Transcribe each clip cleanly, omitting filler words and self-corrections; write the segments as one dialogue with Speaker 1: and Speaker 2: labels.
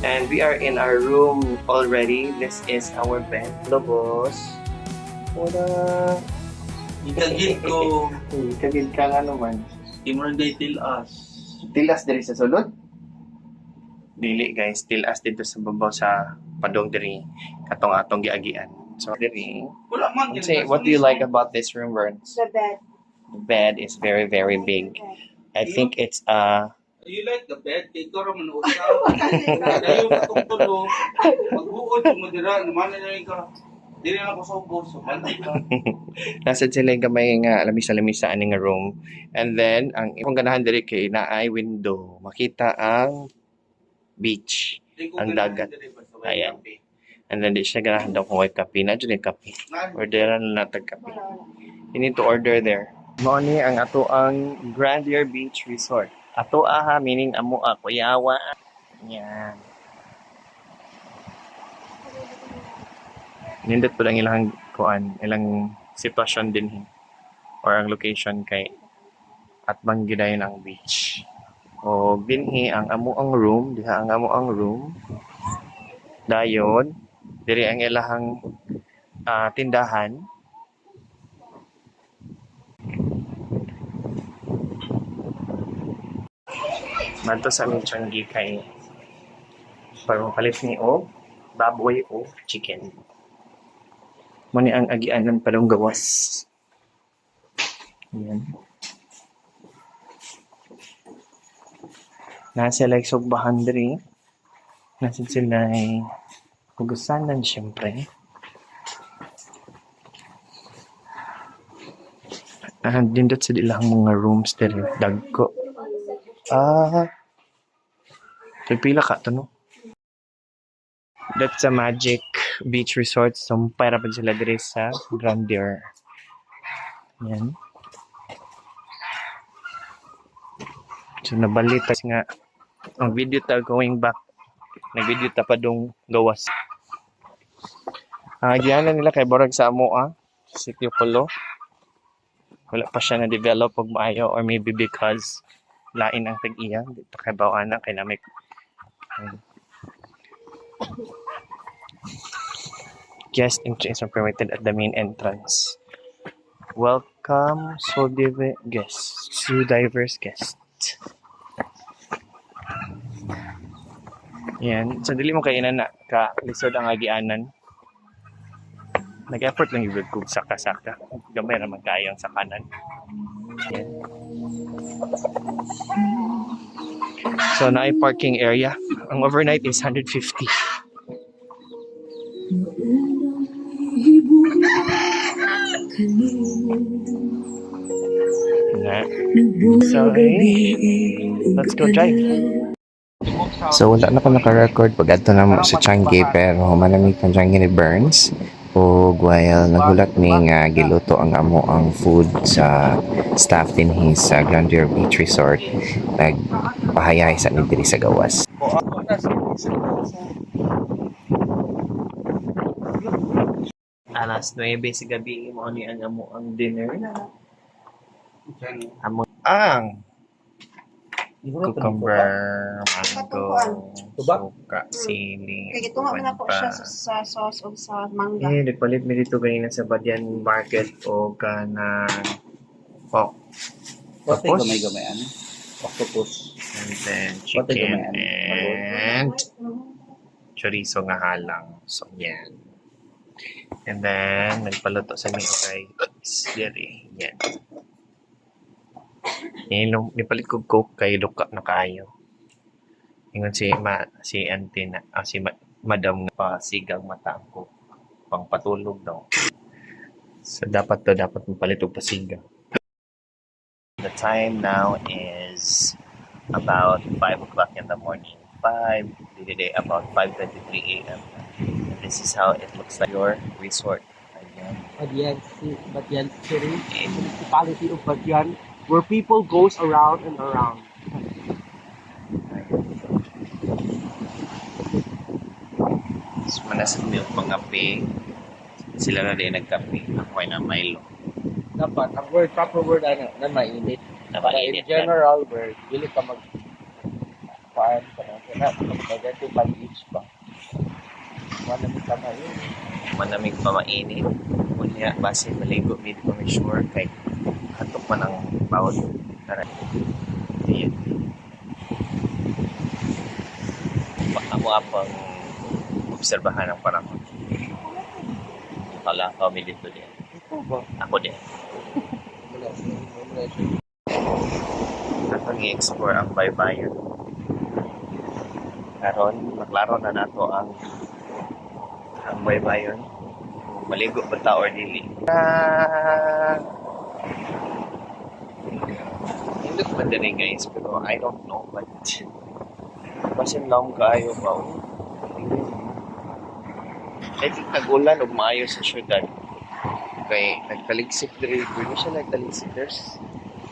Speaker 1: And we are in our room already. This is our bed. Hello, boss. Wala.
Speaker 2: Ikagid ko.
Speaker 1: Kagid ka nga naman.
Speaker 2: Di mo na day tilas.
Speaker 1: Tilas diri sa sulod? Dili guys, tilas dito sa babaw sa padong diri. Katong atong giagian. So diri.
Speaker 2: Wala man.
Speaker 1: Say, what do you like about this room, Burns?
Speaker 3: The bed.
Speaker 1: The bed is very, very big. I think it's
Speaker 2: You like the bed? Kaya ito raman usaw. Kaya yung patungtulo. Magbuod yung madira. Naman na rin ka. Di rin ako sa ubos. So, bantay ka.
Speaker 1: nasa sila yung gamay nga lamis-lamis sa aning room. And then, ang ikong ganahan diri kay na ay window. Makita ang beach.
Speaker 2: Di ko
Speaker 1: Ang
Speaker 2: ganahan
Speaker 1: dagat.
Speaker 2: diri basta may
Speaker 1: Ayan.
Speaker 2: kape.
Speaker 1: And then, di siya ganahan daw kung may kape. Na dyan yung kape.
Speaker 2: Nga,
Speaker 1: Orderan na natag kape. You need to order there. Mo ni ang ato ang Grandier Beach Resort. Ato aha, meaning amo ako yawa. Yan. Nindot po lang ilang kuan, ilang sitwasyon din or ang location kay at banggidayon ang beach. O dinhi ang amo ang room, diha ang amo ang room. Dayon, diri ang ilahang tindahan. Manto sa aming Changi kay parang palit ni o baboy o chicken. Muni ang agianan padong gawas. Ayan. Nasa like sugbahan diri. Nasa sila ay hugasanan syempre. Dindot sa ilang mga rooms diri. Dagko. Pila ka to no? That's a Magic Beach Resort. So, para pa sila diri sa Grandier. Yan. So, nabalita nga ang video ta going back. Nag-video ta pa dong gawas. Giyanan nila kay Borag sa amo Sitio Polo. Wala pa siya na-develop og maayo or maybe because lain ang tag-iya. Dito kay Bawana kay namik. Guest entry is permitted at the main entrance. Welcome, so diverse guests. Yan. So, dili mo kainan na lisod ang agianan. Nag-effort lang yung kung saka-saka. Gamay naman kayo ang sakanan. Yan. So, na ay parking area. Ang overnight is 150. So, let's go drive. So, wala na ko naka-record pag ato na mo sa Changi, pero manamig ang Changi ni Burns. O while nagulat ni nga giluto ang amo ang food sa staff din sa Grandier Beach Resort, nagpahayay sa ni diri sa gawas. Alas 9 sa gabi mo ni ang amo ang dinner. Amo ang cucumber, mango, suka, sili.
Speaker 3: Kaya ito nga na po siya sa sauce o sa mangga.
Speaker 1: Nagpalit mi dito ganina sa Badyan Market o kanang pork.
Speaker 2: Pati gamay-gamay ano? Octopus.
Speaker 1: And then chicken and chorizo nga halang. So, yan. And then, nagpaluto sa mga kay diri. Yan. Nipalit ko coke kay Luka na kayo. Ingon si auntie na, si madam nga pa sigang mata ko. Pang patulog daw. So, dapat mapalit og pasigang. The time now is about 5 o'clock in the morning. 5, today about 5:23 a.m. And this is how it looks like your resort. Ayan.
Speaker 4: Badyan City, municipality of Badyan, where people goes around and around.
Speaker 1: So, manasag milk pangapi. Sila na din nagkape. Ako ay na Milo.
Speaker 4: Dapat, ang proper word, na mainit.
Speaker 1: Napainit
Speaker 4: In general, word, dili ka
Speaker 1: kuan kana magagati pa beach ba. Manamig pa mainit. Kunya base maligo mid ko may sure kay hatok man ang bawat tara. Ayan. Amo apang obserbahan ang panahon. Kala ko may dito din.
Speaker 4: Ito ba?
Speaker 1: Ako din. Atong i-explore ang baybayon. Karon maklaro na nato ang baybayon. Maligo ba ta or dili? Hindi ko man din guys, pero I don't know. But basin lang kaayo ba? I think nagulan og maayo sa syudad. Kay nagtaligsik diri, hindi siya nagtaligsik.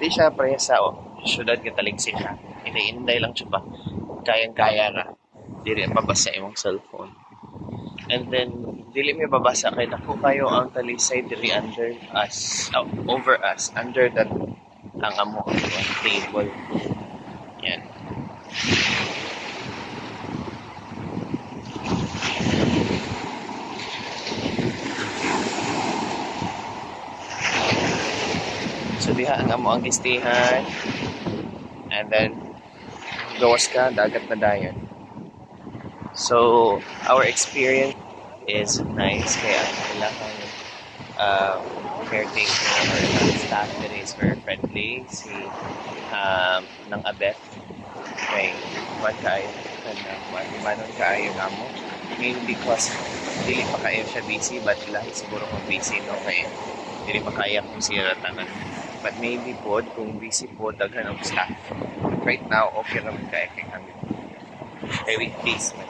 Speaker 1: Di siya pareha sa syudad nga taligsik ha. Inday lang siya ba? Kayang-kaya na. Dili mabasa imong cellphone. And then dili may babasa kay nako kayo ang talisay diri under us, over us, under that ang amo table. Yan. So diha ang amo ang gistihan. And then gawas ka dagat na dayon. So our experience is nice kaya kailangan caretaker or staff that is very friendly. Si ng Abet kay what kayo manon kaayo namo. Maybe because dili pa kayo siya busy but lahi siguro kung busy no kay dili pa kaya kung siya tanan. But maybe pod kung busy po daghan og staff. Right now okay naman kaya kay kami. Kay weekdays man.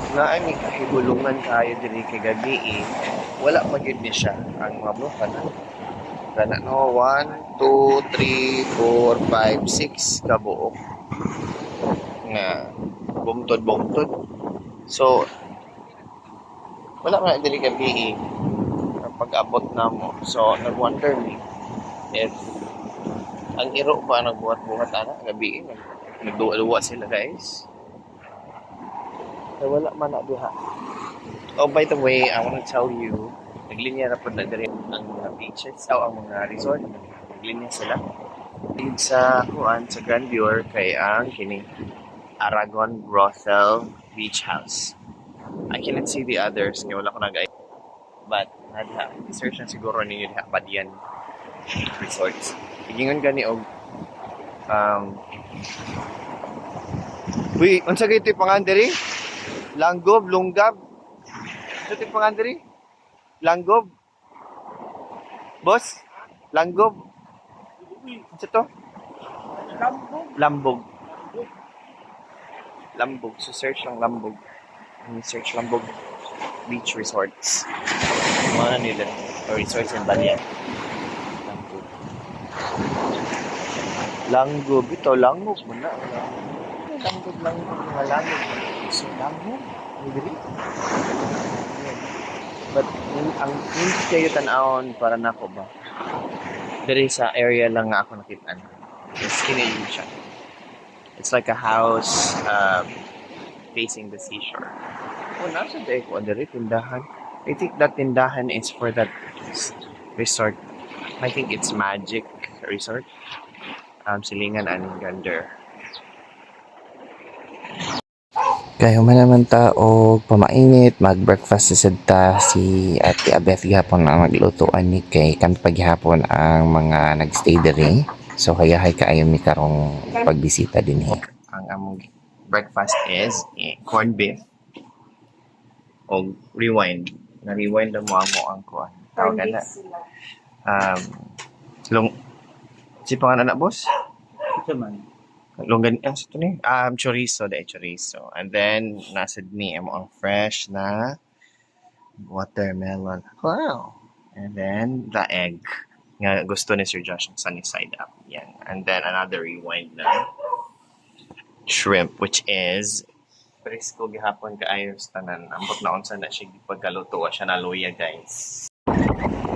Speaker 1: Na ay may kahibulungan kayo diri kay gabi wala magyud ni siya ang mga bro kana no 1 2 3 4 5 6 kabuok nga bumtod so wala man diri gabi kapag abot na mo so nag-wonder me if ang iro ba nagbuhat-buhat ana gabi nagduwa sila guys. Wala man na diha. Oh, by the way, I want to tell you, naglinya na po na diri ang mga beaches o ang mga resort. Naglinya sila. Sa kuan sa Grandeur kay ang kini Aragon Rothel Beach House. I cannot see the others kaya wala ko nag but nadha search na siguro ninyo diha Badian Resorts. Igingon gani og Uy, unsa gay ti pangan diri? Langgob, lunggab. Ito yung pangan diri? Langgob. Boss? Langgob. Ano to? Lambog. Lambog. So search lang Lambog. Search Lambog Beach Resorts. Mga nila. Resorts in Balian. Langgob. Langgob. Ito, langgob mo na. Langgob. Mga langgob. So, langgob. Diri. But ang hindi kayo tanawon para nako ba? Diri sa area lang nga ako nakita. It's kinay siya. It's like a house facing the seashore. Oh, nasa day ko diri tindahan. I think that tindahan is for that resort. I think it's Magic Resort. Silingan and Gander.
Speaker 5: Kayo man naman ta og pamainit, mag-breakfast ta si Ate Abeth gihapon ang maglutoan ni kay kan paghapon ang mga nagstay diri. So hayahay kaayo mi karong pagbisita dinhi.
Speaker 1: Ang among breakfast is corned beef o rewind. Na-rewind na mo ang kuan. Tawag na. Si pangalan na boss?
Speaker 2: Ito man.
Speaker 1: Longgan ang ito ni chorizo. And then nasa ni ang fresh na watermelon. Wow. And then the egg nga gusto ni Sir Josh ng sunny side up. Yan. And then another rewind na shrimp which is Presko gihapon kaayo sa tanan. Ambot na unsa na siya pagkaluto siya na luya, guys.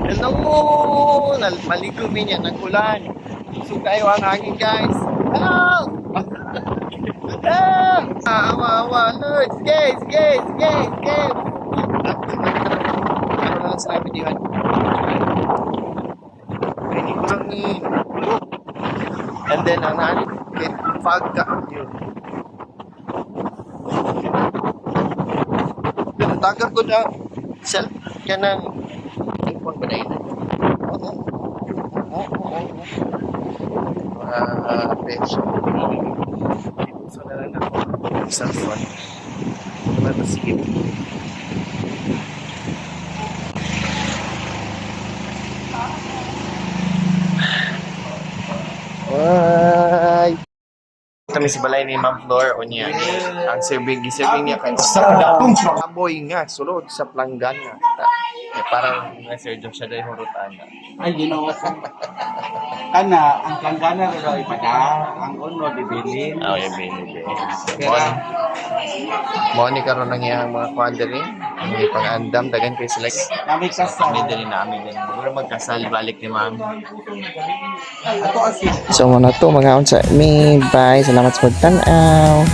Speaker 1: Hello! Maligo niya ng ulan. So kayo ang hangin, guys. Hello! Hello! Awa, Lord! Guys! Ano na lang sabi niyo? Hindi ko lang ni... And then, ang nanin, fog ka. Yun. Tagal ko na self ka ng iPhone ba na yun? Oo. Peso. So na lang ako. Cellphone. Wala na sige. Ay! Kami sa balay ni Ma'am Flor o niya. Ang serving niya kay Aboy nga, sulod sa planggan nga. Parang nga Sir Josh siya dahil hurutan na.
Speaker 2: Ay, ginoo ko. Ana, ang kanggana rin ay pada, ang uno, dibilin.
Speaker 1: Oh, yung binili.
Speaker 2: Kaya,
Speaker 1: Moni karon nang iyang mga quandary. Ang pang-andam, dagan kay sila.
Speaker 2: namin kasal.
Speaker 1: Kami din namin din. Siguro magkasal balik ni Ma'am.
Speaker 2: Ato ang
Speaker 5: So muna to mga unsa mi bye salamat sa pagtan-aw.